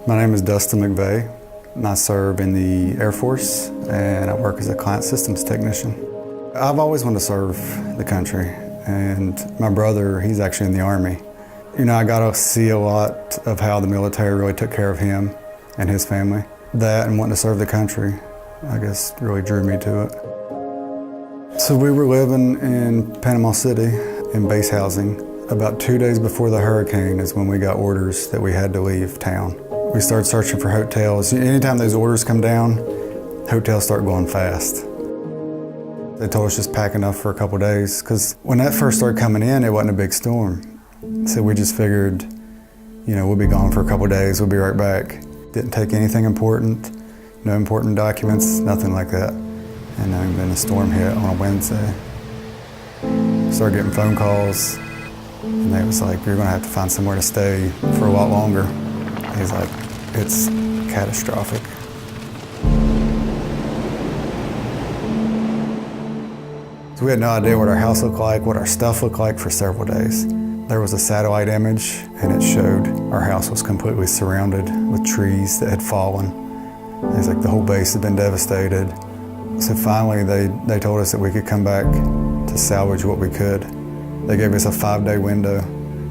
My name is Dustin McVey, and I serve in the Air Force, and I work as a client systems technician. I've always wanted to serve the country, and my brother, he's actually in the Army. You know, I got to see a lot of how the military really took care of him and his family. That and wanting to serve the country, I guess, really drew me to it. So we were living in Panama City in base housing. About 2 days before the hurricane is when we got orders that we had to leave town. We started searching for hotels. Anytime those orders come down, hotels start going fast. They told us just pack enough for a couple days, because when that first started coming in, it wasn't a big storm. So we just figured, you know, we'll be gone for a couple days, we'll be right back. Didn't take anything important, no important documents, nothing like that. And then the storm hit on a Wednesday. Started getting phone calls, and they was like, you're gonna have to find somewhere to stay for a lot longer. He's like, it's catastrophic. So we had no idea what our house looked like, what our stuff looked like for several days. There was a satellite image, and it showed our house was completely surrounded with trees that had fallen. It was like the whole base had been devastated. So finally, they told us that we could come back to salvage what we could. They gave us a 5-day window.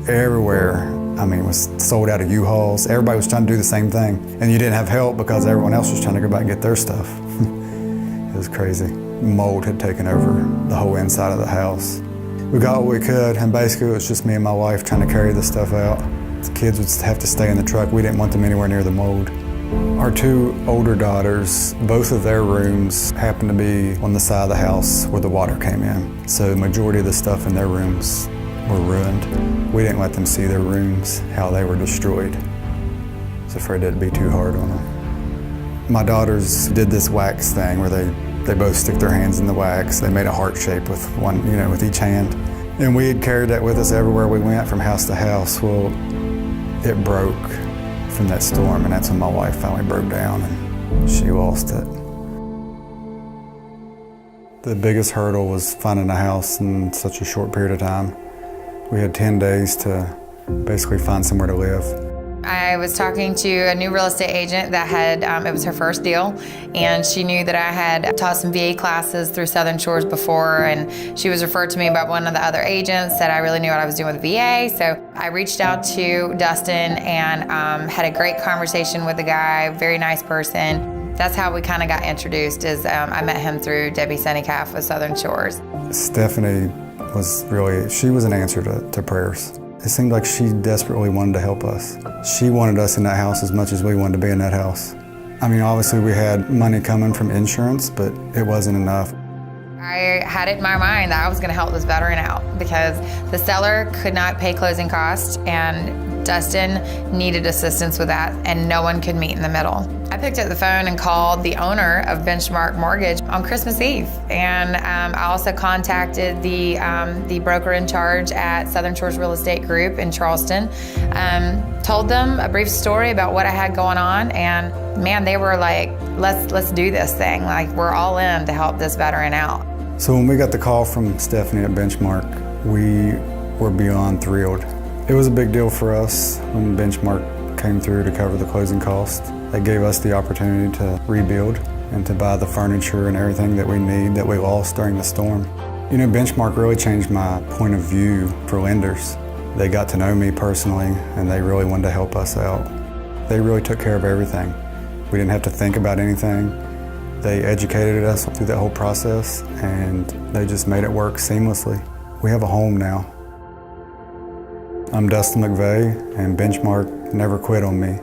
Everywhere, I mean, was sold out of U-Hauls. Everybody was trying to do the same thing. And you didn't have help because everyone else was trying to go back and get their stuff. It was crazy. Mold had taken over the whole inside of the house. We got what we could, and basically it was just me and my wife trying to carry this stuff out. The kids would have to stay in the truck. We didn't want them anywhere near the mold. Our 2 older daughters, both of their rooms happened to be on the side of the house where the water came in. So the majority of the stuff in their rooms were ruined. We didn't let them see their rooms, how they were destroyed. I was afraid that'd be too hard on them. My daughters did this wax thing where they both stick their hands in the wax. They made a heart shape with one, you know, with each hand. And we had carried that with us everywhere we went from house to house. Well, it broke from that storm, and that's when my wife finally broke down and she lost it. The biggest hurdle was finding a house in such a short period of time. We had 10 days to basically find somewhere to live. I was talking to a new real estate agent that had, it was her first deal, and she knew that I had taught some VA classes through Southern Shores before, and she was referred to me by one of the other agents that I really knew what I was doing with VA. So I reached out to Dustin and had a great conversation with the guy, very nice person. That's how we kind of got introduced, is I met him through Debbie Sunnycalf with Southern Shores. Stephanie was really, she was an answer to prayers. It seemed like she desperately wanted to help us. She wanted us in that house as much as we wanted to be in that house. I mean, obviously we had money coming from insurance, but it wasn't enough. I had it in my mind that I was gonna help this veteran out because the seller could not pay closing costs, and Dustin needed assistance with that, and no one could meet in the middle. I picked up the phone and called the owner of Benchmark Mortgage on Christmas Eve, and I also contacted the broker in charge at Southern Shores Real Estate Group in Charleston, told them a brief story about what I had going on, and man, they were like, let's do this thing. Like, we're all in to help this veteran out. So when we got the call from Stephanie at Benchmark, we were beyond thrilled. It was a big deal for us when Benchmark came through to cover the closing costs. They gave us the opportunity to rebuild and to buy the furniture and everything that we need that we lost during the storm. You know, Benchmark really changed my point of view for lenders. They got to know me personally, and they really wanted to help us out. They really took care of everything. We didn't have to think about anything. They educated us through that whole process, and they just made it work seamlessly. We have a home now. I'm Dustin McVey, and Benchmark never quit on me.